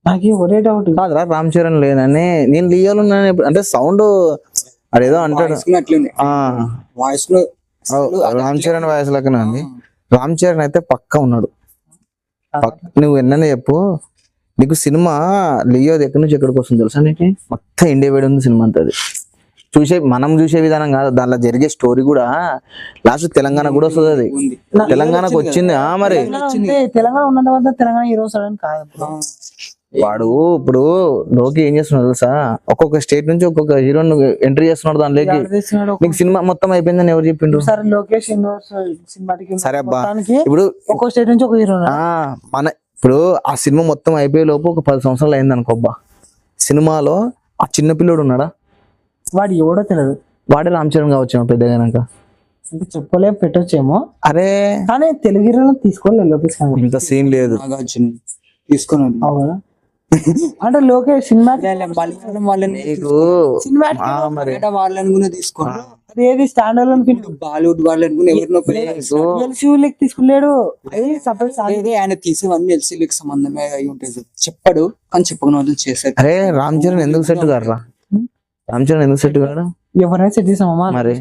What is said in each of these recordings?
నాకు ఒరే డౌట్ కాదురా రామ్ చరణ్ లేనని నేను లియోలో ఉన్నాను అంటే సౌండ్ అదేదో అంటాడు అట్లుంది ఆ వాయిస్ లో రామ్ చరణ్ వాయిస్ లెక్కనే ఉంది. రామ్ చరణ్ అయితే పక్కా ఉన్నాడు. నువ్వు ఎన్ననే చెప్పు, నీకు సినిమా లియో ఎక్కడి నుంచి ఎక్కడికి వస్తుంది తెలుసా నీకు? మొత్తం ఇండియా వేడి ఉంది సినిమా అంతా. అది మనం చూసే విధానం కాదు, దాంట్లో జరిగే స్టోరీ కూడా లాస్ట్ తెలంగాణ కూడా వస్తుంది. అది తెలంగాణకు వచ్చింది మరి తెలంగాణ ఉన్నంత వద్ద తెలంగాణ హీరోస్ కాదు. వాడు ఇప్పుడు లోకి ఏం చేస్తున్నాడు తెలుసా, ఒక్కొక్క స్టేట్ నుంచి ఒక్కొక్క హీరోని ఎంట్రీ చేస్తున్నాడు దానిలోకి. నీకు సినిమా మొత్తం అయిపోయిందని ఎవరు చెప్పిండు? సరే లోకేష్ సినిమాటికి సరే అబ్బా, ఇప్పుడు ఒక్కొక్క స్టేట్ నుంచి ఒక హీరో మన ఇప్పుడు ఆ సినిమా మొత్తం అయిపోయే లోపు ఒక 10 సంవత్సరాలు అయింది అనుకోబ్బా. సినిమాలో ఆ చిన్న పిల్లోడు ఉన్నాడా? వాడు ఎవడో తెలియదు. వాడే రామ్ చరణ్ కావచ్చేమో పెద్దగానాక, అంటే చెప్పలేం, పెట్టొచ్చేమో. అరే కానీ తెలుగు హీరోలను తీసుకోలేదు లోకేష్. ఇంత సీన్ లేదు తీసుకున్నాను అవునా? అంటే లోకేష్ సినిమా వాళ్ళని కూడా తీసుకోండి. ఏది స్టాండ్ అలోన్ ఫిల్మ్ బాలీవుడ్ వాళ్ళని ఎవరినో తీసుకున్నాడు. ఆయన తీసేవన్నీ ఎల్సీలకు సంబంధమే అయి ఉంటాయి. చెప్పాడు కానీ చెప్పకుండా వదిలి చేశారు. అరే రామ్ చరణ్ ఎందుకు సెట్ గారు? రామ్ చరణ్ ఎందుకు సెట్ కాడు? ఎవరైనా సెట్ చేసామా మరి,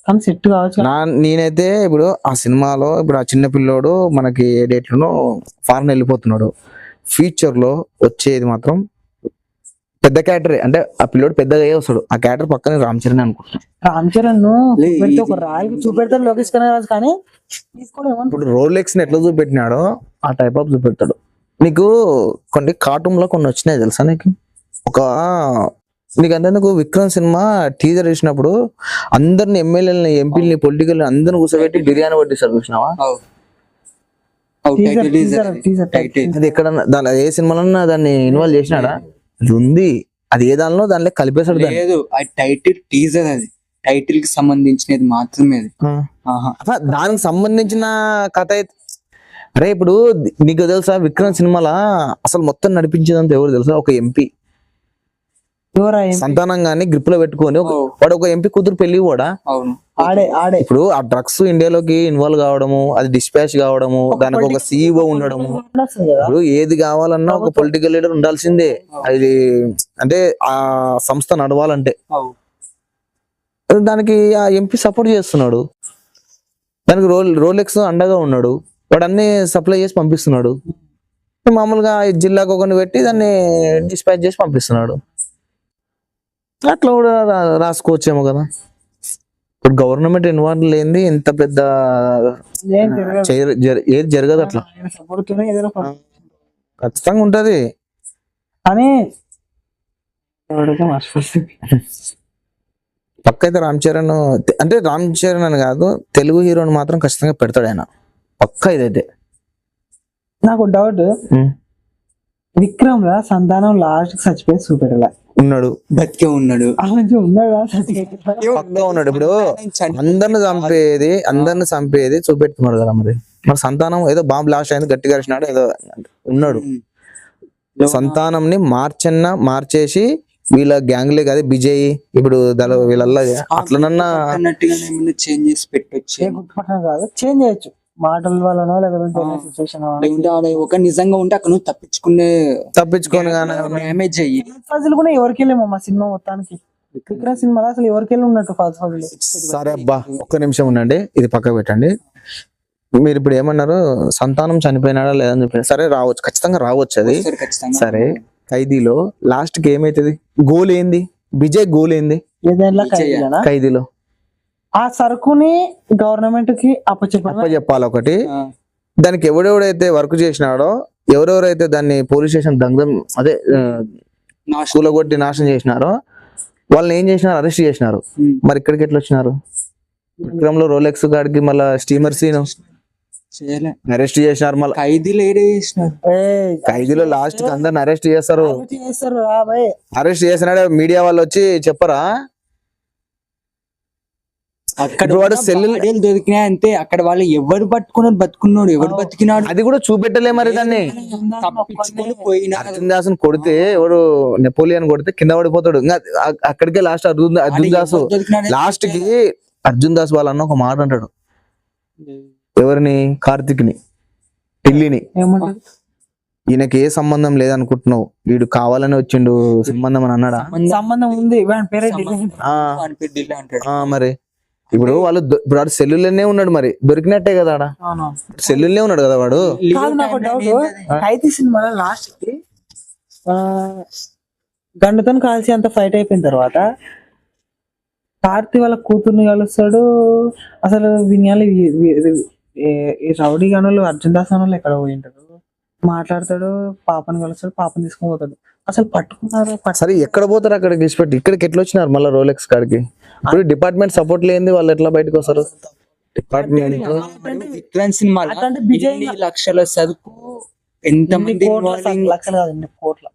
కానీ సెట్ కావచ్చు. నేనైతే ఇప్పుడు ఆ సినిమాలో ఇప్పుడు ఆ చిన్న పిల్లోడు మనకి ఏ డేట్ లోనో ఫారెన్ వెళ్ళిపోతున్నాడు. ఫ్యూచర్ లో వచ్చేది మాత్రం పెద్ద క్యారెక్టర్, అంటే ఆ పిల్లోడు పెద్దగా అయ్యే వస్తాడు. ఆ క్యారెక్టర్ పక్కనే రామ్ చరణ్ అనుకుంటున్నాను. రామ్ చరణ్ ఒక రాయి చూపెడతాడు లోకేష్ కనగరాజు, కానీ ఇప్పుడు రోలెక్స్ ని ఎట్లా చూపెట్టినాడో ఆ టైప్ ఆఫ్ చూపెడతాడు. నీకు కొన్ని కార్టూన్ లో కొన్ని వచ్చినాయి తెలుసా నీకు? నీకంటే నువ్వు విక్రమ్ సినిమా టీజర్ వేసినప్పుడు అందరిని ఎమ్మెల్యేలని, ఎంపీలని, పొలిటికల్ అందరిని కూర్చోబెట్టి బిర్యానీ వడ్డిస్తారు చూసినావా? అది ఎక్కడ దాని ఏ సినిమాలో దాన్ని ఇన్వాల్వ్ చేసినాడా? అది ఉంది, అది ఏ దానిలో కలిపేశాడు. లేదు, టైటిల్ టీజర్, అది టైటిల్ కి సంబంధించినది మాత్రమే. దానికి సంబంధించిన కథ అయితే అరే ఇప్పుడు నీకు తెలుసా విక్రమ్ సినిమాలో అసలు మొత్తం నడిపించేదంతా ఎవరు తెలుసా? ఒక ఎంపీ సంతానం గాని గ్రిప్ లో పెట్టుకొని వాడు ఒక ఎంపీ కూతురు పెళ్లి కూడా ఇప్పుడు ఆ డ్రగ్స్ ఇండియాలోకి ఇన్వాల్వ్ కావడము, అది డిస్పాచ్ కావడము, దానికి ఒక CEO ఉండడము. ఇప్పుడు ఏది కావాలన్నా ఒక పొలిటికల్ లీడర్ ఉండాల్సిందే. అది అంటే ఆ సంస్థ నడవాలంటే దానికి ఆ ఎంపీ సపోర్ట్ చేస్తున్నాడు. దానికి రోలెక్స్ అండగా ఉన్నాడు. వాడు అన్ని సప్లై చేసి పంపిస్తున్నాడు. మామూలుగా జిల్లాకు ఒకరిని పెట్టి దాన్ని డిస్పాచ్ చేసి పంపిస్తున్నాడు. అట్లా కూడా రాసుకోవచ్చేమో కదా. ఇప్పుడు గవర్నమెంట్ ఇన్వాల్వ్ లేనిది ఎంత పెద్ద ఏది జరగదు. అట్లా ఖచ్చితంగా ఉంటది. అని పక్క అయితే రామ్ చరణ్ అంటే రామ్ చరణ్ అని కాదు, తెలుగు హీరోని మాత్రం ఖచ్చితంగా పెడతాడు ఆయన పక్క. ఇదైతే నాకు డౌట్, విక్రమ్ లా సంతానం లాస్ట్ చచ్చిపోయి చూపెట్టలే, ఉన్నాడు, బతికే ఉన్నాడు. పక్కా ఉన్నాడు. ఇప్పుడు అందరిని చంపేది చూపెట్టుకున్నాడు కదా. మరి సంతానం ఏదో బాంబు బ్లాస్ట్ అయింది, గట్టిగా అరిచినాడు, ఏదో ఉన్నాడు. సంతానంని మార్చేసి వీళ్ళ గ్యాంగ్లే కదా విజయ్ ఇప్పుడు వీళ్ళల్లా అట్లనన్నా చేంజ్ చేసి పెట్టొచ్చు. చేంజ్ చేయొచ్చు మాటల వలన, లేకపోతే ఒక నిజంగా ఉంటే అక్కడ తప్పించుకొని డ్యామేజ్ అయ్యి ఫజల్ కూడా ఎవరికి వెళ్ళేమో మా సినిమా మొత్తానికి. విక్రమ్ సినిమా అసలు ఎవరికి వెళ్ళి ఉన్నట్టు ఫజల్. సరే అబ్బా, ఒక్క నిమిషం ఉండండి, ఇది పక్క పెట్టండి. మీరు ఇప్పుడు ఏమన్నారు, సంతానం చనిపోయినాడా లేదని చెప్పి. సరే రావచ్చు, ఖచ్చితంగా రావచ్చు అది. సరే ఖైదీలో లాస్ట్ కి ఏమైతుంది? గోల్ ఏంది? విజయ్ గోల్ ఏంది ఖైదీలో? ఆ సరుకుని గవర్నమెంట్ కి అప్పచెప్పాలి ఒకటి. దానికి ఎవడెవడైతే వర్క్ చేసినాడో, ఎవరెవరైతే దాన్ని పోలీస్ స్టేషన్ దంగం అదే కూలగొట్టి నాశనం చేసినారో వాళ్ళని ఏం చేసినారు? అరెస్ట్ చేసినారు. మరి ఇక్కడికి ఎట్లా వచ్చినారు? విక్రమ్ లో రోలెక్స్ గాడికి మళ్ళా స్టీమర్ సీన్ అరెస్ట్ చేసినారు. మళ్ళీ ఖైదీలో లాస్ట్ కి అందరిని అరెస్ట్ చేస్తారు. అరెస్ట్ చేసినాడే మీడియా వాళ్ళు వచ్చి చెప్పరా? అక్కడ దొరికినా అంతే. అక్కడ వాళ్ళు ఎవరు బతుకున్నాడు, ఎవరు బతికినాడు అది కూడా చూపెట్టలే. మరి దాన్ని అర్జున్ దాస్ కొడితే, ఎవరు నెపోలియన్ కొడితే కింద పడిపోతాడు. ఇంకా అక్కడికే లాస్ట్ అర్జున్ దాస్ లాస్ట్ కి అర్జున్ దాస్ వాళ్ళన్న ఒక మాట అంటాడు. ఎవరిని? కార్తిక్ ని, ఢిల్లీని. ఈయనకి ఏ సంబంధం లేదనుకుంటున్నావు, వీడు కావాలని వచ్చిండు సంబంధం అని అన్నాడా? సంబంధం ఉంది, వాడి పేరే ఆ, వాని పేరు ఢిల్లీ అంటాడు. ఆ, మరి ఇప్పుడు వాళ్ళు ఇప్పుడు వాడు సెల్లులోనే ఉన్నాడు, మరి దొరికినట్టే కదా ఆడ, సెల్లులోనే ఉన్నాడు కదా వాడు. కాదు నాకు డౌట్, ఖైదీ సినిమా లాస్ట్ కి గండుతో కాల్చి అంత ఫైట్ అయిపోయిన తర్వాత కార్తీ వాళ్ళ కూతుర్ని కలుస్తాడు. అసలు వినయాలి ఈ రౌడీ గనులు అర్జున్ దాస్ వాళ్ళు ఎక్కడ పోయింటారు, మాట్లాడతాడు, పాపని కలుస్తాడు, పాపని తీసుకొని పోతాడు. అసలు పట్టుకున్నారు. సరే ఎక్కడ పోతారు అక్కడికి విడిచిపెట్టి, ఇక్కడికి ఎట్లా వచ్చినారు మళ్ళీ రోలెక్స్ కాడికి? ఇప్పుడు డిపార్ట్మెంట్ సపోర్ట్ లేని వాళ్ళు ఎట్లా బయటకు వస్తారు? డిపార్ట్మెంట్ విక్రమ్ సినిమాలో అట్లాంటి విజయ్ ఇన్ని లక్షల సరుకు ఎంతమంది లక్షలు కాదండి, కోట్ల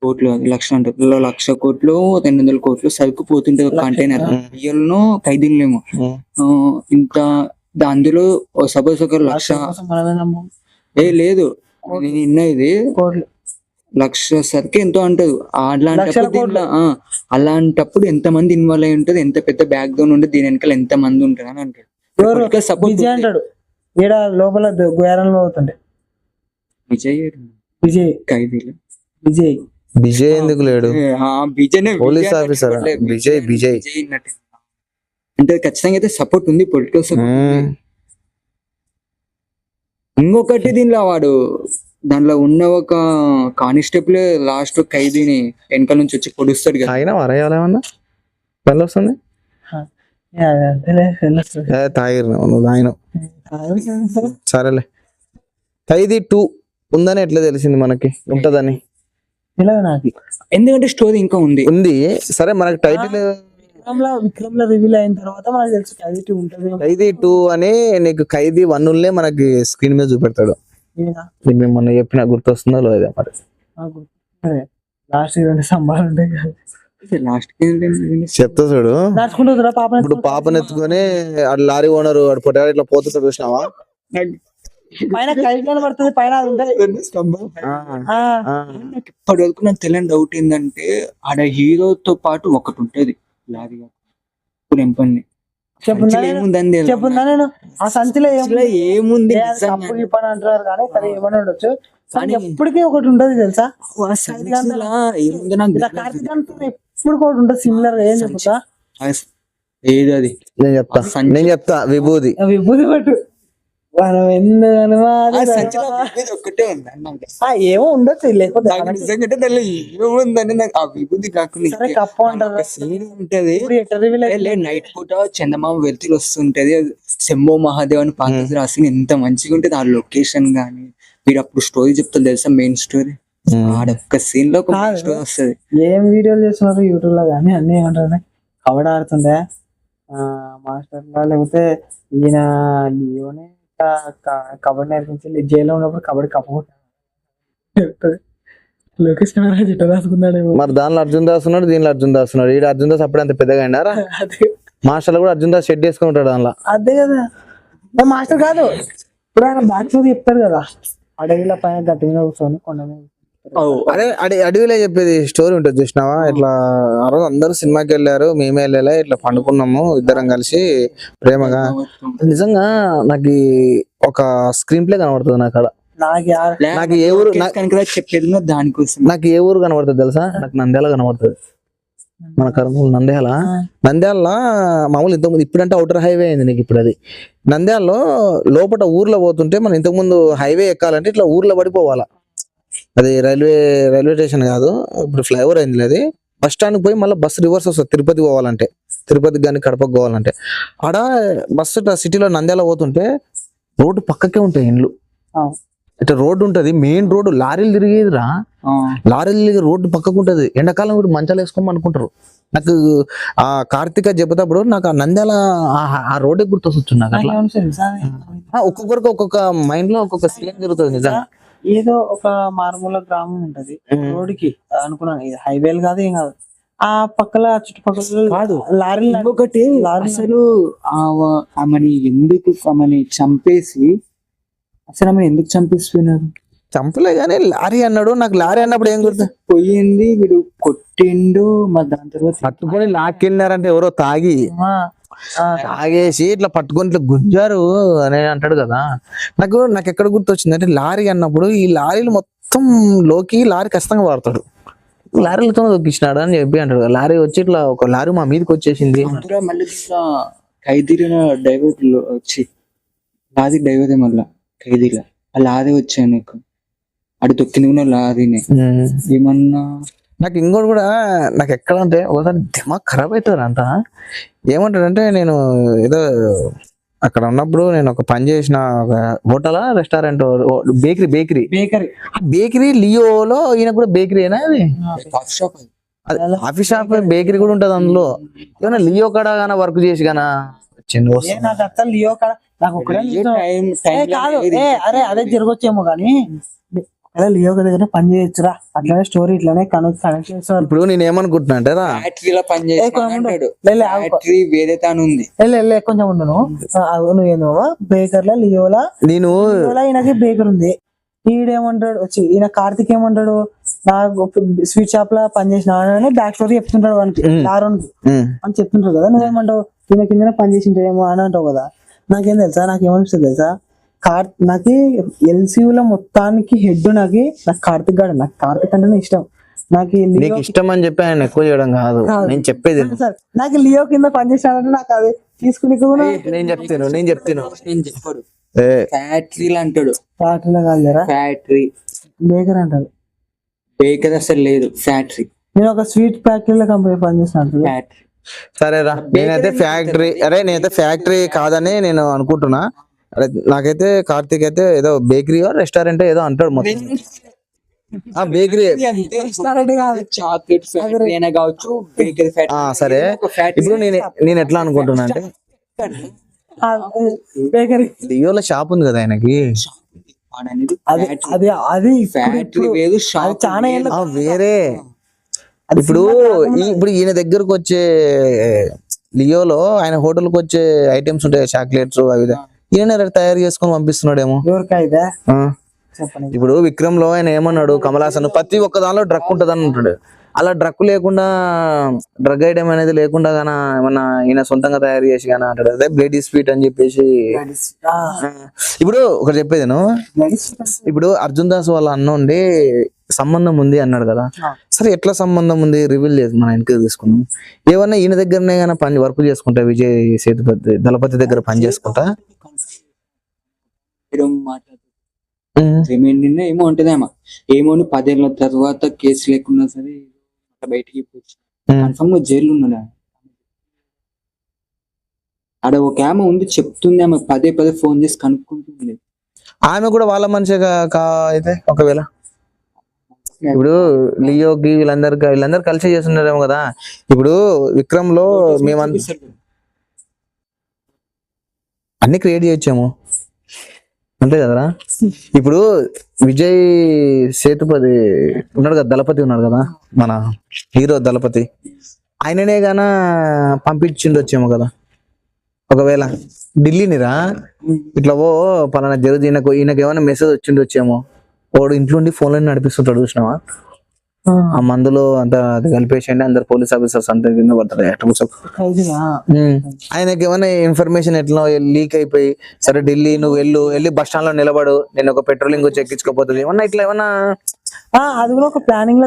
కోట్లు లక్షలు అంటారు, 1,00,000 కోట్లు 200 కోట్లు సరుకు పోతుంటది కంటైనర్. రియల్ను ఖైదీలేమో ఇంత అందులో సపోజ్ ఒక 1,00,000 లేదు నేను నిన్న ఇది కోట్లు 1,00,000 సరికి ఎంతో అంటది. అలాంటప్పుడు ఎంత మంది ఇన్వాల్వ్ అయి ఉంటది, ఎంత పెద్ద బ్యాక్ గ్రౌండ్ ఉంటుంది, దీని వెనకాల ఎంత మంది ఉంటారు అని అంటాడు. సపోర్ట్ విజయ్ అంటాడు, ఈడ లోపల గోయారంలో అవుతుండే విజయ్ విజయ్ ఖైదీలు విజయ్ విజయ్ ఎందుకు లేడు? విజయ్ పోలీస్ ఆఫీసర్ విజయ్ అంటే ఖచ్చితంగా అయితే సపోర్ట్ ఉంది, పొలిటికల్ సపోర్ట్. ఇంకొకటి దీనిలో వాడు దాంట్లో ఉన్న ఒక కానిస్టేబుల్ లాస్ట్ ఖైదీని వెనకాల నుంచి వచ్చి పొడుస్తాడు కదా. ఆయన వరయాలేమన్నా పని వస్తుంది తాగిరు నువ్వు ఆయన. సరేలే, ఖైదీ 2 ఉందని ఎట్లా తెలిసింది మనకి? ఉంటదని నాకు, ఎందుకంటే స్టోరీ ఇంకా ఉంది. సరే మనకి టైటిల్ విక్రమ్ లో రివీల్ అయిన తర్వాత మనకు తెలుసు ఖైదీ 2 ఉంటది. ఖైదీ 2 అని నీకు ఖైదీ 1 మనకి స్క్రీన్ మీద చూపెడతాడు. నీకు మేము మొన్న చెప్పిన గుర్తొస్తుందో లేదా మరి? లాస్ట్ 2 సంబాలు ఉంటాయి కదా, లాస్ట్ చెప్తా చూడు. నడుచుకుంటూ పాప ఇప్పుడు పాపను ఎత్తుకొని లారీ ఓనర్ పొట్టాడు ఇట్లా పోతుంటే చూసినావా? పైన ఖైదీలో పడుతుంది, పైన అది ఉంటది. ఇప్పటి వరకు నాకు తెలియని డౌట్ ఏంటంటే ఆడ హీరోతో పాటు ఒకటి ఉంటది లారీ ఏముందని చెప్పుందా నేను ఆ సంచిలో ఏముంది అప్పుడు ఇప్పుడు అంటున్నారు కానీ సరే ఏమని ఉండొచ్చు, కానీ ఎప్పటికీ ఒకటి ఉంటది తెలుసా? ఎప్పుడు ఒకటి ఉంటుంది సిమిలర్. ఏం చెప్తా ఏది అది నేను చెప్తా, విభూది విభూది పట్టు మనం ఒక్కటే ఉంది ఏమో ఉండొచ్చు, లేకపోతే నిజంగా ఏముందని నాకు ఆ విభూతి కాకుండా కప్పు అంటారు సీన్ ఉంటది. నైట్ పూట చందమామ వెళ్తులు వస్తుంటది, శంభో మహాదేవ్ అని పాత రాసి ఎంత మంచిగా ఉంటది ఆ లొకేషన్ గానీ. మీరు అప్పుడు స్టోరీ చెప్తారు తెలుసా, మెయిన్ స్టోరీ ఆడొక్క సీన్ లో స్టోరీ వస్తుంది. ఏం వీడియోలు చేస్తున్నారు యూట్యూబ్ లో కానీ అన్ని ఏమంటారు, కబడ్డీ ఆడుతుండే మాస్టర్ లేకపోతే ఈయన లియోనే కబడ్డీ నేర్పించి జైల్లో ఉన్నప్పుడు కబడ్డీ కప్పు లోకేష్ రాసుకున్నాడేమో. మరి దానిలో అర్జున్ దాస్ ఉన్నాడు, దీనిలో అర్జున్ దాస్ ఉన్నాడు. ఈ అర్జున్ దాస్ అప్పుడే అంత పెద్దగా అయినారా? మాస్టర్ కూడా అర్జున్ దాస్ షెడ్ వేసుకుని ఉంటాడు దానిలో. అదే కదా మాస్టర్ కాదు, ఇప్పుడు ఆయన బ్యాక్ స్టోరీ చెప్తారు కదా, అడవిలో పైన గట్టి మీద కూర్చొని కొండ మీద. అదే అడవిలో చెప్పేది స్టోరీ ఉంటుంది చూసినావా? ఇట్లా ఆ రోజు అందరూ సినిమాకి వెళ్ళారు, మేమే వెళ్ళలే, ఇట్లా పండుకున్నాము ఇద్దరం కలిసి ప్రేమగా. నిజంగా నాకు ఒక స్క్రీన్ ప్లే కనబడుతుంది నాకు అక్కడ. నాకు ఏ ఊరు చెప్పేది దానికోసం నాకు ఏ ఊరు కనబడుతుంది తెలుసా? నాకు నంద్యాల కనబడుతుంది. మన కర్నూలు నంద్యాల మామూలు ఇంతకుముందు, ఇప్పుడంటే అవుటర్ హైవే అయింది నీకు. ఇప్పుడు అది నంద్యాలలో లోపల ఊర్లో పోతుంటే మనం ఇంతకుముందు హైవే ఎక్కాలంటే ఇట్లా ఊర్లో పడిపోవాలా. అది రైల్వే స్టేషన్ కాదు, ఇప్పుడు ఫ్లైఓవర్ అయింది. అది బస్ స్టాండ్కి పోయి మళ్ళీ బస్సు రివర్స్ వస్తుంది తిరుపతి పోవాలంటే, తిరుపతికి కానీ కడపకు పోవాలంటే. ఆడ బస్సు సిటీలో నంద్యాల పోతుంటే రోడ్డు పక్కకే ఉంటాయి ఇండ్లు, ఇట్లా రోడ్డు ఉంటది, మెయిన్ రోడ్డు, లారీలు తిరిగేదిరా, లారీలు తిరిగి రోడ్డు పక్కకు ఉంటది. ఎండాకాలం కూడా మంచాలు వేసుకోమని అనుకుంటారు. నాకు ఆ కార్తీక చెబుతప్పుడు నాకు ఆ నంద్యాల ఆ రోడ్డే గుర్తొస్తుంది నాకు. అట్లా ఒక్కొక్కరికి ఒక్కొక్క మైండ్ లో ఒక్కొక్క సీన్ జరుగుతుంది. నిజంగా ఏదో ఒక మారుమూల గ్రామం ఉంటది రోడ్డుకి అనుకున్నాను, ఇది హైవేలు కాదు ఏం కాదు, ఆ పక్కల చుట్టుపక్కల కాదు లారీ. ఒకటి అసలు ఆమెని ఎందుకు ఆమెని చంపేసి, అసలు ఆమెను ఎందుకు చంపేస్తున్నారు? చంపలే కానీ లారీ అన్నాడు. నాకు లారీ అన్నప్పుడు ఏం గుర్తు పోయింది, వీడు కొట్టిండు, మరి దాని తర్వాత పట్టుకొని లాక్కెళ్ళారంటే ఎవరో తాగి తాగేసి ఇట్లా పట్టుకొని ఇట్లా గుంజారు అని అంటాడు కదా. నాకు నాకు ఎక్కడ గుర్తొచ్చింది అంటే లారీ అన్నప్పుడు ఈ లారీలు మొత్తం లోకి లారీ ఖచ్చితంగా వాడతాడు, లారీలతో దొక్కిచ్చినాడు అని చెప్పి అంటాడు కదా. లారీ వచ్చి ఇట్లా ఒక లారీ మా మీదకి వచ్చేసింది. అందులో మళ్ళీ ఇట్లా ఖైదీల డైవర్ వచ్చి లారీ డైవరే మళ్ళా ఖైదీల ఆ లారీ వచ్చాను నీకు అటు తొక్కింది కూడా లారీనే ఏమన్నా. నాకు ఇంకోటి కూడా నాకు ఎక్కడ అంటే ఒకసారి దిమాగ్ ఖరాబ్ అవుతుంది అంట. ఏమంటాడంటే నేను ఏదో అక్కడ ఉన్నప్పుడు నేను ఒక పని చేసిన ఒక hotel restaurant bakery bakery bakery ఆ బేకరీ లియోలో ఈయన కూడా బేకరీనా అది కాఫీ షాప్ అది ఆఫీస్ షాప్ బేకరీ కూడా ఉంటది అందులో. ఏమన్నా లియో కాడ గానా వర్క్ చేసి గానా వచ్చింది నాకు అసలు లియో కాడ నాకు ఒకటే కాదు అరే అదే జరగొచ్చేమో కానీ లియో దగ్గర పని చేయొచ్చురా అట్లానే స్టోరీ ఇట్లానే కనెక్ట్ చేస్తారు. ఇప్పుడు నేను ఏమనుకుంటున్నా అంటే రా ఫ్యాక్టరీలో పని చేస్తాడు, ఫ్యాక్టరీ వేరే తాను ఉంది. కొంచెం ఉండను నువ్వేందో బేకర్ లా లియోలా నేను ఈయనకి బేకర్ ఉంది. ఈడేమంటాడు వచ్చి ఈయన కార్తిక్ ఏమంటాడు నాకు స్వీట్ షాప్ లా పని చేసిన బ్యాక్ స్టోరీ చెప్తుంటాడు వానికి లారోన్కి అని చెప్తుంటాడు కదా. నువ్వేమంటావు ఈయన కింద పని చేసి ఉంటాడేమో అని అంటావు కదా. నాకేం తెలుసా నాకేమనిపిస్తుంది తెలుసా నాకు ఎల్సీయూలో మొత్తానికి హెడ్ నాకు కార్తిక్ గాడు. నాకు కార్తిక్ అంటేనే ఇష్టం. నాకు నీకు ఇష్టం అని చెప్పి ఆయన ఎక్కువ చేయడం కాదు నేను చెప్పేది. సార్ నాకు లియో కింద పనిచేసాడంటే నాకు అది తీసుకుని నేను చెప్తాను చెప్పాడు ఫ్యాక్టరీలు అంటాడు. ఫ్యాక్టరీలో కాదురా ఫ్యాక్టరీ బేకర్ అంటారు. బేకర్ అసలు లేదు ఫ్యాక్టరీ. నేను ఒక స్వీట్ ఫ్యాక్టరీలో కంపెనీ పనిచేస్తాను. ఫ్యాక్టరీ సరేరా నేనైతే ఫ్యాక్టరీ కాదని నేను అనుకుంటున్నా. అరే నాకైతే కార్తీక్ అయితే ఏదో బేకరీ రెస్టారెంట్ ఏదో అంటాడు మొత్తం. ఆ బేకరీ చాక్లెట్ ఫ్యాక్టరీ అయినా కావచ్చు, బేకరీ సరే. ఇప్పుడు నేను ఎట్లా అనుకుంటున్నా అంటే బేకరీ లియోలో షాప్ ఉంది కదా ఆయనకి, అది ఫ్యాక్టరీ వేరు షాప్ చాలా వేరే. ఇప్పుడు ఈయన దగ్గరకు వచ్చే లియోలో ఆయన హోటల్కి వచ్చే ఐటమ్స్ ఉంటాయి చాక్లెట్స్ అవి ఈయన తయారు చేసుకొని పంపిస్తున్నాడేమో. ఇప్పుడు విక్రమ్ లో ఆయన ఏమన్నాడు కమల్ హాసన్ ప్రతి ఒక్క దానిలో డ్రగ్ ఉంటది అని అంటాడు. అలా డ్రగ్ లేకుండా డ్రగ్ ఐటమ్ అనేది లేకుండా గానా ఏమన్నా ఈయన సొంతంగా తయారు చేసి గానా అంటాడు. అదే బ్లేడీ స్వీట్ అని చెప్పేసి. ఇప్పుడు ఒకటి చెప్పేదేను, ఇప్పుడు అర్జున్ దాస్ వాళ్ళ అన్న ఉండి సంబంధం ఉంది అన్నాడు కదా. సరే ఎట్లా సంబంధం ఉంది రివీల్ చేసి మన వెనక్కి తీసుకున్నాం. ఏమన్నా ఈయన దగ్గరనే గానా పని వర్క్ చేసుకుంటా, విజయ్ సేతుపతి దళపతి దగ్గర పని చేసుకుంటా రిమైండింగ్ ఏమో ఉంటదేమో ఏమో 10 ఏళ్ళ తర్వాత కేసు లేకున్నా సరే బయటికి కన్ఫర్మ్ గా జైలు ఉన్నాడు. ఆడ ఒక ఆమె ఉంది చెప్తుంది, ఆమె పదే ఫోన్ చేసి కనుక్కుంటుంది. ఆమె కూడా వాళ్ళ మనిషిగా అయితే ఒకవేళ ఇప్పుడు లియోకి వీళ్ళందరూ కలిసి చేస్తున్నారేమో కదా. ఇప్పుడు విక్రమ్ లో మేమంతా అన్ని క్రియేట్ చేయొచ్చేమో అంతే కదరా. ఇప్పుడు విజయ్ సేతుపతి ఉన్నాడు కదా, దళపతి ఉన్నాడు కదా మన హీరో దళపతి, ఆయననే గాన పంపించిండొచ్చేమో కదా ఒకవేళ ఢిల్లీనిరా. ఇట్లా పలానా జరుగుతుంది ఈయనకు ఏమైనా మెసేజ్ వచ్చిండొచ్చేమో. వాడు ఇంట్లో ఉండి ఫోన్లో నడిపిస్తుంటాడు చూసినావా, ఆ మందులో అంత అది కలిపేసేయండి అందరు పోలీస్ ఆఫీసర్స్ అంతా కింద పడతారు. ఆయనకి ఏమైనా ఇన్ఫర్మేషన్ ఎట్లా లీక్ అయిపోయి సరే ఢిల్లీ నువ్వు వెళ్ళి బస్ స్టాండ్ లో నిలబడు, నేను ఒక పెట్రోలింగ్ వచ్చి ఎక్కించుకోపోతుంది ఏమన్నా ఇట్లా ఏమన్నా అది కూడా ఒక ప్లానింగ్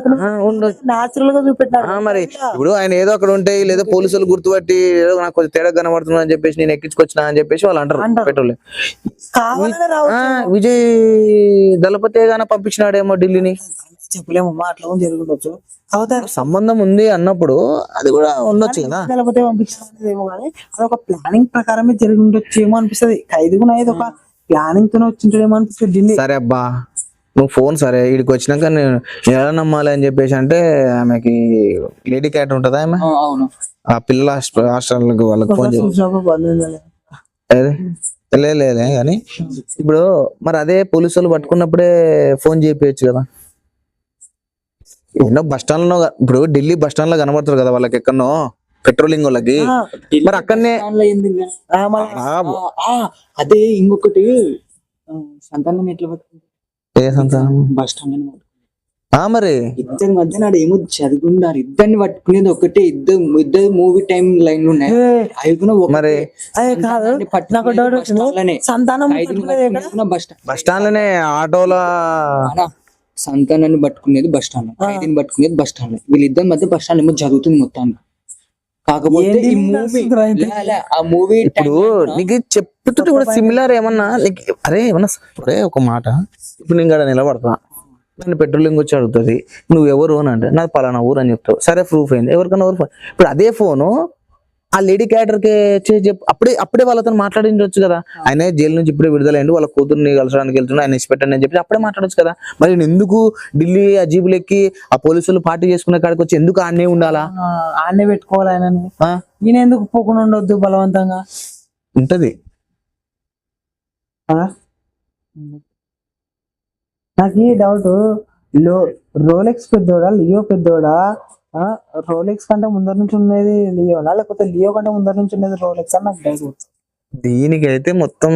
నాచురల్ గా చూపెట్టాడు. మరి ఇప్పుడు ఆయన ఏదో అక్కడ ఉంటే లేదా పోలీసులు గుర్తుపట్టి ఏదో నాకు కొంచెం తేడా కనబడుతున్నా అని చెప్పేసి నేను ఎక్కించుకొచ్చినా అని చెప్పేసి వాళ్ళు అంటారు పెట్రోల్. విజయ్ దళపతి గాన పంపించినాడేమో ఢిల్లీని చెప్పలేము అట్లా జరుగుతుండొచ్చు. కాకపోతే సంబంధం ఉంది అన్నప్పుడు అది కూడా ఉండొచ్చు కదా. దళపతి పంపించేమో కానీ అది ఒక ప్లానింగ్ ప్రకారమే జరిగి ఉండొచ్చేమో అనిపిస్తుంది. ఖైదీ కూడా ఇది ఒక ప్లానింగ్ తోనే వచ్చింటాడేమో అనిపిస్తుంది ఢిల్లీ. సరే అబ్బా నువ్వు ఫోన్ సరే ఇక్కడికి వచ్చినాక నేను ఎలా నమ్మాలి అని చెప్పేసి అంటే ఆమెకి లేడీ క్యాట్ ఉంటదా ఆమె, ఆ పిల్లల హాస్టల్ వాళ్ళకి ఫోన్ లేలే కానీ ఇప్పుడు మరి అదే పోలీసులు పట్టుకున్నప్పుడే ఫోన్ చేయించు కదా. ఎన్నో బస్ స్టాండ్ లో ఇప్పుడు ఢిల్లీ బస్ స్టాండ్ లో కనబడతారు కదా వాళ్ళకి ఎక్కడనో పెట్రోలింగ్ వాళ్ళకి, మరి అక్కడనే అదే ఇంకొకటి సంతానం ఎట్లా పట్టుకుంటారు ఏ సంతానం బస్ స్టాండ్ మరి ఇద్దరి మధ్య నాడు ఏమో చదువుకున్నారు, ఇద్దరిని పట్టుకునేది ఒకటే, ఇద్దరు మూవీ టైం లైన్ లో ఉన్నాయి. అవి కూడా మరి కాదు, నాకు డౌట్ వచ్చింది. సంతానం బస్ స్టాండ్ లోనే ఆటోలో సంతానాన్ని పట్టుకునేది బస్ స్టాండ్, ఖైదీని పట్టుకునేది బస్ స్టాండ్. వీళ్ళిద్దరి మధ్య బస్ స్టాండ్ ఏమో జరుగుతుంది మొత్తానికి. కాకపోతే ఈ మూవీ ఆ మూవీ ఇప్పుడు నీకు చెప్తుంటే కూడా సిమిలర్ ఏమన్నా నీకు అరే ఏమన్నా అరే ఒక మాట, ఇప్పుడు నేను ఇక్కడ నిలబడతా, నన్ను పెట్రోలింగ్ వచ్చి అడుగుతుంది నువ్వు ఎవరు అని అంటే నాది పలానా ఊరు అని చెప్తావు. సరే ప్రూఫ్ అయింది, ఎవరికైనా ఊరు ఫోన్. ఇప్పుడు అదే ఫోను ఆ లేడీ క్యారెక్టర్కి చెప్పి అప్పుడే వాళ్ళతో మాట్లాడించవచ్చు కదా. ఆయన జైలు నుంచి ఇప్పుడే విడుదలైంది, వాళ్ళ కూతుర్ని కలసడానికి వెళ్తున్నా, ఆయన ఇచ్చిపెట్టండి అని చెప్పి అప్పుడే మాట్లాడచ్చు కదా. మరి నేను ఎందుకు ఢిల్లీ అజీబులెక్కి ఆ పోలీసులు పార్టీ చేసుకునే కాడికి వచ్చి ఎందుకు ఆడనే ఉండాలా, ఆడనే పెట్టుకోవాలి ఆయనని, ఈయన ఎందుకు పోకుండా ఉండొద్దు బలవంతంగా ఉంటది. నాకు ఈ డౌట్, రోలెక్స్ పెద్దోడా లియో పెద్దోడా? రోలెక్స్ కంటే ముందర నుంచి ఉన్నది లియోనా, లేకపోతే లియో కంటే ముందర నుంచి ఉన్నది రోలెక్స్ అని నాకు డౌట్. దీనికైతే మొత్తం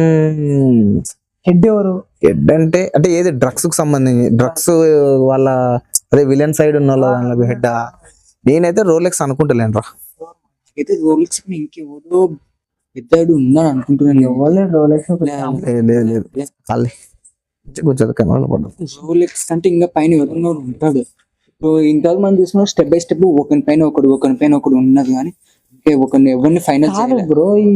హెడ్ ఎవరు? హెడ్ అంటే అంటే ఏది డ్రగ్స్ కు సంబంధించి, డ్రగ్స్ వాళ్ళ అదే విలన్ సైడ్ ఉన్న వాళ్ళ హెడ్. నేనైతే రోలెక్స్ అనుకుంటలేను రా. అయితే రోలెక్స్ ఇంకెవరో పెద్దడు ఉన్నాడు అనుకుంటున్నాను. ఎవరు రోలెక్స్? లేదు ఖాళీ కూర్చోదు. రోలెక్స్ అంటే ఇంకా పైన ఎవరైనా ఉంటాడు. ఇంత మంది చూసిన స్టెప్ బై స్టెప్ ఒకరి పైన ఒకడు ఉన్నది, కానీ ఒకరిని ఎవరిని ఫైనల్ బ్రో. ఈ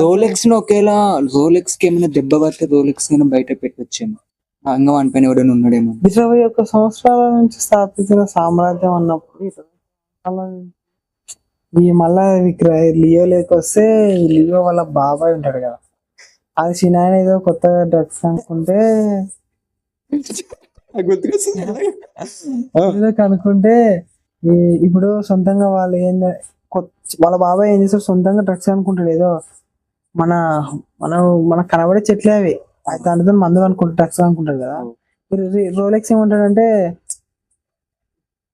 రోలెక్స్ ను ఒకేలా రోలెక్స్ కి ఏమైనా దెబ్బ పడితే రోలెక్స్ కి బయట పెట్టొచ్చేమో, ఇంకా వాని పైన ఎవడైనా ఉన్నాడేమో. 21 సంవత్సరాల నుంచి స్థాపించిన సామ్రాజ్యం అన్నప్పుడు ఈ మళ్ళా లియో లేకొస్తే లియో వాళ్ళ బాబాయ్ ఉంటాడు కదా, అది చిన్న ఏదో కొత్తగా డ్రగ్స్ అనుకుంటే కనుక్కుంటే ఇప్పుడు సొంతంగా వాళ్ళు వాళ్ళ బాబాయ్ ఏం చేస్తాడు, సొంతంగా డ్రగ్స్ అనుకుంటాడు. ఏదో మన మన మనకు కనబడే చెట్లే అవి, దాంట్లో మందు అనుకుంటాడు, డ్రగ్స్ అనుకుంటాడు కదా. రోలెక్స్ ఏమంటాడంటే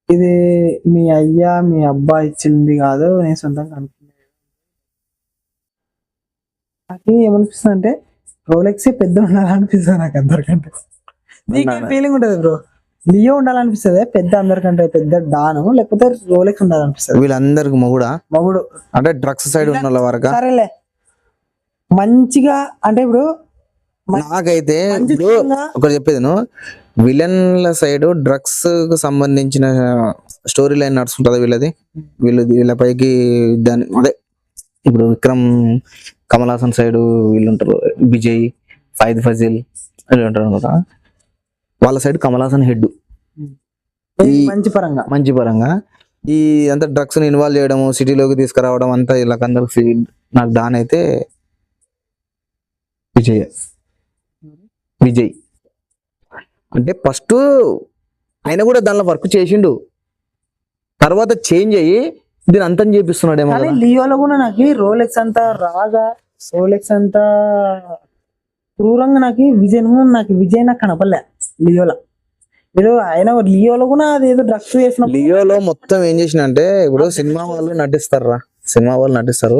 ఇది మీ అయ్యా మీ అబ్బా ఇచ్చింది కాదు, నేను సొంతంగా అనుకున్నాను. నాకు ఏమనిపిస్తుంది అంటే రోలెక్స్ పెద్ద ఉండాలనిపిస్తుంది నాకు అందరికంటే. నీకు ఫీలింగ్ ఉంటది బ్రో, లియో ఉండాలనిపిస్తుంది పెద్ద, అందరికంటే పెద్ద డాను, లేకపోతే రోలెక్స్ ఉండాలనిపిస్తుంది? వీళ్ళందరికి మగుడు అంటే డ్రగ్స్ సైడ్ ఉన్న వరకు సరేలే మంచిగా. అంటే ఇప్పుడు నాకైతే ఒకటి చెప్పేది, విలన్ల సైడ్ డ్రగ్స్ కు సంబంధించిన స్టోరీ లైన్ నడుస్తుంటది వీళ్ళది. వీళ్ళ పైకి దాని అదే ఇప్పుడు విక్రమ్, కమల్ హాసన్ సైడ్ వీళ్ళు ఉంటారు, విజయ్, ఫైద్ ఫజిల్ వీళ్ళు ఉంటారు కదా. వాళ్ళ సైడ్ కమల్ హాసన్ హెడ్ మంచి పరంగా ఈ అంతా డ్రగ్స్ ని ఇన్వాల్వ్ చేయడం, సిటీలోకి తీసుకురావడం అంతా వీళ్ళకందరికి. నాకు దానైతే విజయ్ అంటే ఫస్ట్ ఆయన కూడా దానిలో వర్క్ చేసిండు, తర్వాత చేంజ్ అయ్యి దీని అంతం చేపిస్తున్నాడేమో. లియోలో కూడా నాకు రోలెక్స్ అంతా రాగా, రోలెక్స్ అంతా క్రూరంగా నాకు విజయ్ నాకు కనపడలే లియోలో. ఏదో ఆయన లియోలో కూడా అదేదో డ్రగ్స్ చేసిన. లియోలో మొత్తం ఏం చేసిన అంటే ఇప్పుడు సినిమా వాళ్ళు నటిస్తారు,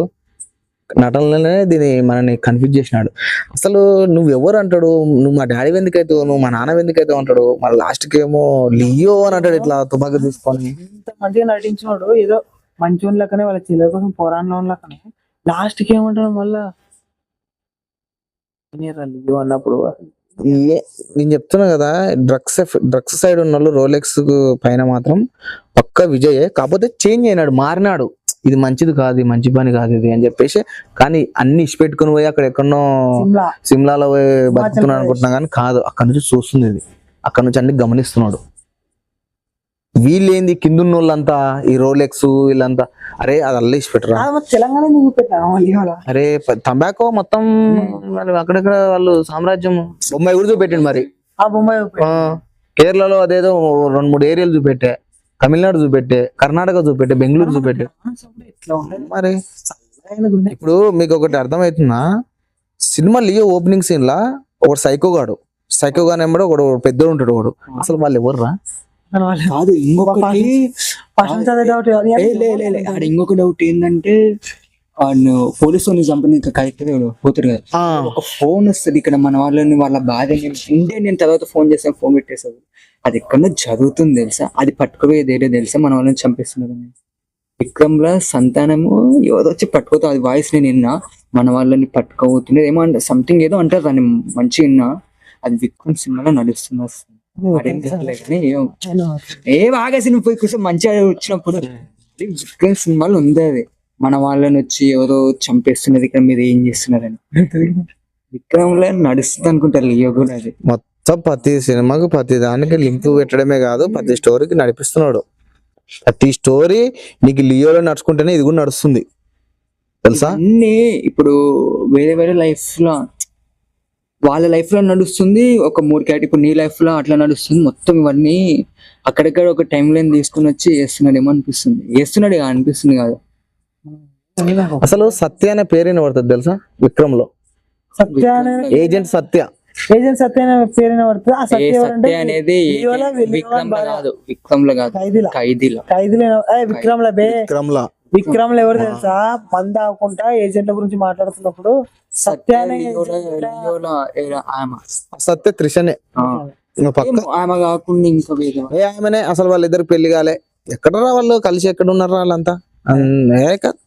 నటనలోనే దీన్ని మనని కన్ఫ్యూజ్ చేసినాడు. అసలు నువ్వు ఎవరు అంటాడు, నువ్వు మా డాడీ ఎందుకైతే, నువ్వు మా నాన్న ఎందుకైతే అంటాడు, మన లాస్ట్ కి ఏమో లియో అని అంటాడు ఇట్లా తుపాకీ తీసుకొని. ఇంత మంచిగా నటించినాడు, ఏదో మంచి లెక్కనే వాళ్ళ చిల్లర కోసం పోరాణంలో లెక్కనే, లాస్ట్ కి ఏమంటాడు మళ్ళా లియో అన్నప్పుడు. నేను చెప్తున్నా కదా, డ్రగ్స్ సైడ్ ఉన్న వాళ్ళు రోలెక్స్ పైన మాత్రం పక్క విజయే. కాకపోతే చేంజ్ అయినాడు, మారినాడు. ఇది మంచిది కాదు, మంచి పని కాదు ఇది అని చెప్పేసి, కానీ అన్ని ఇచ్చిపెట్టుకుని పోయి అక్కడ ఎక్కడో సిమ్లాలో పోయి బతుకుతున్నాడు అనుకుంటున్నా, కానీ కాదు, అక్కడ నుంచి చూస్తుంది ఇది, అక్కడ నుంచి అన్ని గమనిస్తున్నాడు. వీళ్ళేంది కిందున్న వాళ్ళంతా ఈ రోలెక్స్ వీళ్ళంతా, అరే అది అల్ల ఇచ్చిపెట్టరా తెలంగాణ, అరే తంబాకో మొత్తం అక్కడెక్కడ వాళ్ళు సామ్రాజ్యం. బొంబాయి కూడా చూపెట్టిండు మరి, కేరళలో అదేదో 2-3 ఏరియాలు చూపెట్టే, తమిళనాడు చూపెట్టే, కర్ణాటక చూపెట్టే, బెంగళూరు చూపెట్టే. మరి ఇప్పుడు మీకు ఒకటి అర్థమవుతుందా, సినిమా లియో ఓపెనింగ్ సీన్ లా ఒకడు సైకోగా నెంబర్ ఒకడు పెద్దోడు ఉంటాడు, ఒకడు. అసలు వాళ్ళు ఎవర్రా? కాదు, ఇంకొక డౌట్ ఏంటంటే పోలీసు వాళ్ళని చంపని పోతారు కదా, ఒక ఫోన్ వస్తుంది ఇక్కడ మన వాళ్ళని, వాళ్ళ బాధ ఉంటే నేను తర్వాత ఫోన్ చేస్తాను, ఫోన్ పెట్టేసావు. అది ఎక్కడో జరుగుతుంది తెలుసా, అది పట్టుకోపోయేది ఏదో తెలుసా, మన వాళ్ళని చంపేస్తున్నారు. విక్రమ్ లా సంతానము ఎవరో వచ్చి పట్టుకోతా, అది వాయిస్ నేను విన్నా, మన వాళ్ళని పట్టుకోబోతున్నారు ఏమో అంటే సంథింగ్ ఏదో అంటారు దాన్ని, మంచిగా విన్నా. అది విక్రమ్ సినిమాలో నడుస్తుంది అసలు. అదేం తెలియలే కానీ ఆగేసి నువ్వు పోయి కూర్చొని మంచిగా వచ్చినప్పుడు అది విక్రమ్ సినిమాలో ఉంది. అది మన వాళ్ళని వచ్చి ఎవరో చంపేస్తున్నది, ఇక్కడ మీరు ఏం చేస్తున్నారని విక్రమ్ లో నడుస్తుంది అనుకుంటారు లియో కూడా. అది మొత్తం ప్రతి సినిమాకు ప్రతి దానికి లింక్ పెట్టడమే కాదు, ప్రతి స్టోరీకి నడిపిస్తున్నాడు. ప్రతి స్టోరీ నీకు లియోలో నడుచుకుంటేనే ఇది కూడా నడుస్తుంది తెలుసా. అన్ని ఇప్పుడు వేరే వేరే లైఫ్ లో వాళ్ళ లైఫ్ లో నడుస్తుంది, ఒక 3 క్యారెక్టర్ ఇప్పుడు నీ లైఫ్ లో అట్లా నడుస్తుంది. మొత్తం ఇవన్నీ అక్కడక్కడ ఒక టైం లైన్ తీసుకుని వచ్చి చేస్తున్నాడు ఏమో అనిపిస్తుంది, చేస్తున్నాడు అనిపిస్తుంది కాదు. అసలు సత్య అనే పేరు పడుతుంది తెలుసా విక్రమ్ లో. సత్య అనే ఏజెంట్ సత్య. ఏజెంట్ సత్య అనే పేరు పడుతుంది. ఆ సత్య ఎవరంటే సత్య అనేది లియోలో విక్రమ్ లో కాదు, విక్రమ్ లో కాదు, ఖైదీలా. ఖైదీలో. ఖైదీలో విక్రమ్ లా బే. విక్రమ్ లా విక్రమ్ లో ఎవరు తెలుసా, మంద ఆకుండా ఏజెంట్ల గురించి మాట్లాడుతున్నప్పుడు సత్య అనే సత్య త్రిషనే పక్క. ఆమె కాకుండా ఇంకా వేరే ఆమెనే అసలు వాళ్ళిద్దరు పెళ్లి కాలే. ఎక్కడ వాళ్ళు కలిసి ఎక్కడ ఉన్నారు వాళ్ళంతా. కాదు,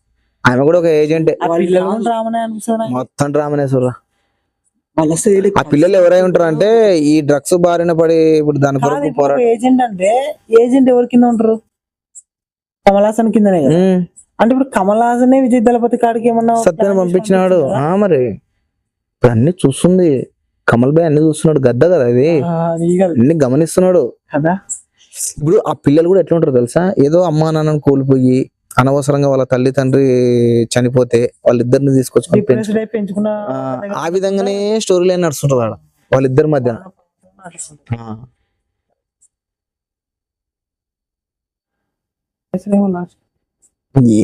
ఆమె కూడా ఒక ఏజెంటే. రామనే అనిపిస్తుంది. మొత్తం డ్రామనేశ్వర. వాళ్ళు అసలు ఆ పిల్లలు ఎవరై ఉంటారు అంటే ఈ డ్రగ్స్ బారిన పడి ఇప్పుడు దాని కొరకు పోరాడు. ఏజెంట్ అంటే ఏజెంట్ ఎవరి కింద ఉంటారు, కమల్ హాసన్ కిందనే కదా. అంటే ఇప్పుడు కమల్ హాసన్ విజయ్ దళపతి కాడికి ఏమన్నా సత్యాన్ని పంపించినాడు. మరి ఇప్పుడు అన్ని చూస్తుంది కమల్ బాయ్, అన్ని చూస్తున్నాడు. గద్ద కదా ఇది, అన్ని గమనిస్తున్నాడు కదా. ఇప్పుడు ఆ పిల్లలు కూడా ఎట్లా ఉంటారు తెలుసా, ఏదో అమ్మా నాన్నని కోల్పోయి అనవసరంగా వాళ్ళ తల్లి తండ్రి చనిపోతే వాళ్ళిద్దరిని తీసుకొచ్చి పెంచుకున్న ఆ విధంగానే స్టోరీ లైన్ నడుస్తుంటారు ఆడ వాళ్ళిద్దరి మధ్య.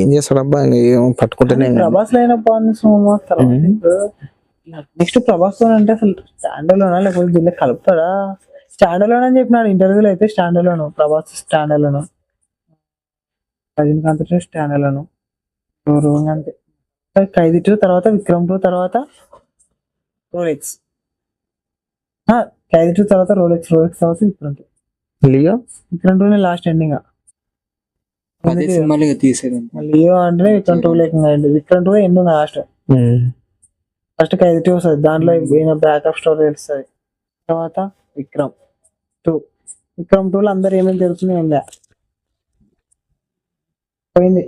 ఏం చేస్తాడబ్బా, ఏమో పట్టుకుంటేనే. ప్రభాస్ లైన్ నెక్స్ట్ ప్రభాస్ తో అంటే అసలు స్టాండ్ లోనా లేకపోతే దీన్ని కలుపుతాడా. స్టాండ్ లోన్ అని చెప్పినాడు ఇంటర్వ్యూలో అయితే. స్టాండ్ లోను ప్రభాస్ స్టాండ్ లోను, రజనీకాంత్ స్టాండ్ లోను, అంతే. ఖైదీ 2 తర్వాత విక్రమ్ 2 తర్వాత రోలెక్స్. ఖైదీ 2 తర్వాత రోలెక్స్ తర్వాత Vikram 2. Leo Vikram 2 last ending. అదే సినిమాలు తీసేది. లియో అంటే విక్రమ్ 2 లేకుండా విక్రమ్ 2 ఎండింగ్ లాస్ట్. ఫస్ట్ ఖైదీ 2 వస్తుంది, దాంట్లో బ్యాకప్ స్టోరీ తెలుస్తుంది. తర్వాత విక్రమ్ 2. విక్రమ్ 2 లో అందరు ఏమేమి తెలుస్తుంది ఏం లే, పోయింది.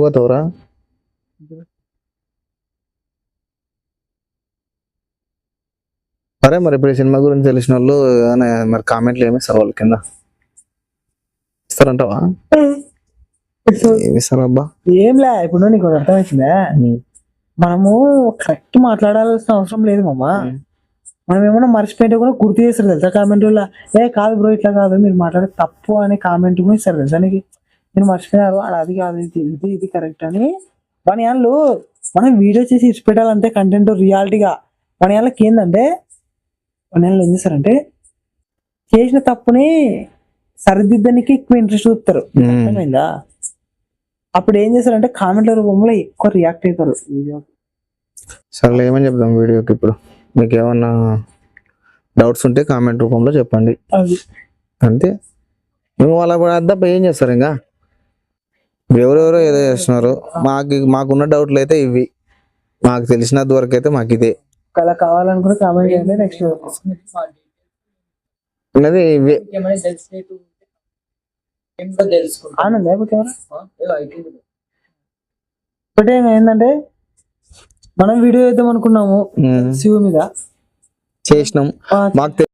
పోతావురా. సరే మరి ఇప్పుడు సినిమా గురించి తెలిసిన వాళ్ళు మరి కామెంట్లు ఏమి ఇస్తారు వాళ్ళ కింద, ఇస్తారంటావా? ఏమి ఇస్తారు అబ్బా? ఏంలే ఇప్పుడు నీకు అర్థమవుతుందా, మనము కరెక్ట్ మాట్లాడాల్సిన అవసరం లేదు మామ. మనం ఏమన్నా మర్చిపోయింటే కూడా గుర్తు చేస్తారు తెలుసా కామెంట్ వల్ల. కాదు బ్రో ఇట్లా కాదు, మీరు మాట్లాడే తప్పు అనే కామెంట్ కూడా ఇస్తారు తెలుసా నీకు. మీరు మర్చిపోయినారు అది కాదు, ఇది కరెక్ట్ అని. మన వాళ్ళు మనం వీడియో చేసి ఇచ్చిపెట్టాలంటే కంటెంట్ రియాలిటీగా. మన వాళ్ళకి ఏంటంటే మన వాళ్ళు ఏం చేస్తారంటే చేసిన తప్పుని సరిదిద్దడానికి ఎక్కువ ఇంట్రెస్ట్ చూపుతారు, అర్థమైందా? అప్పుడు ఏం చేస్తారంటే కామెంట్ల రూపంలో ఎక్కువ రియాక్ట్ అవుతారు. సరే ఏమని చెప్దాం వీడియోకి ఇప్పుడు? మీకు ఏమన్నా డౌట్స్ ఉంటే కామెంట్ రూపంలో చెప్పండి, అంతే. మేము వాళ్ళ అద్దప్ప ఏం చేస్తారు ఇంకా, ఎవరెవరో ఏదో చేస్తున్నారు. మాకున్న డౌట్లు అయితే ఇవి, మాకు తెలిసినంత వరకు అయితే మాకు ఇదే. అలా కావాలనుకుంటే కామెంట్ చేయండి. నెక్స్ట్ ఉన్నది ఇవే. ఒకటి ఏంటంటే మనం వీడియో చేద్దాం అనుకున్నాము శివ మీద, చేసినాం. మాకు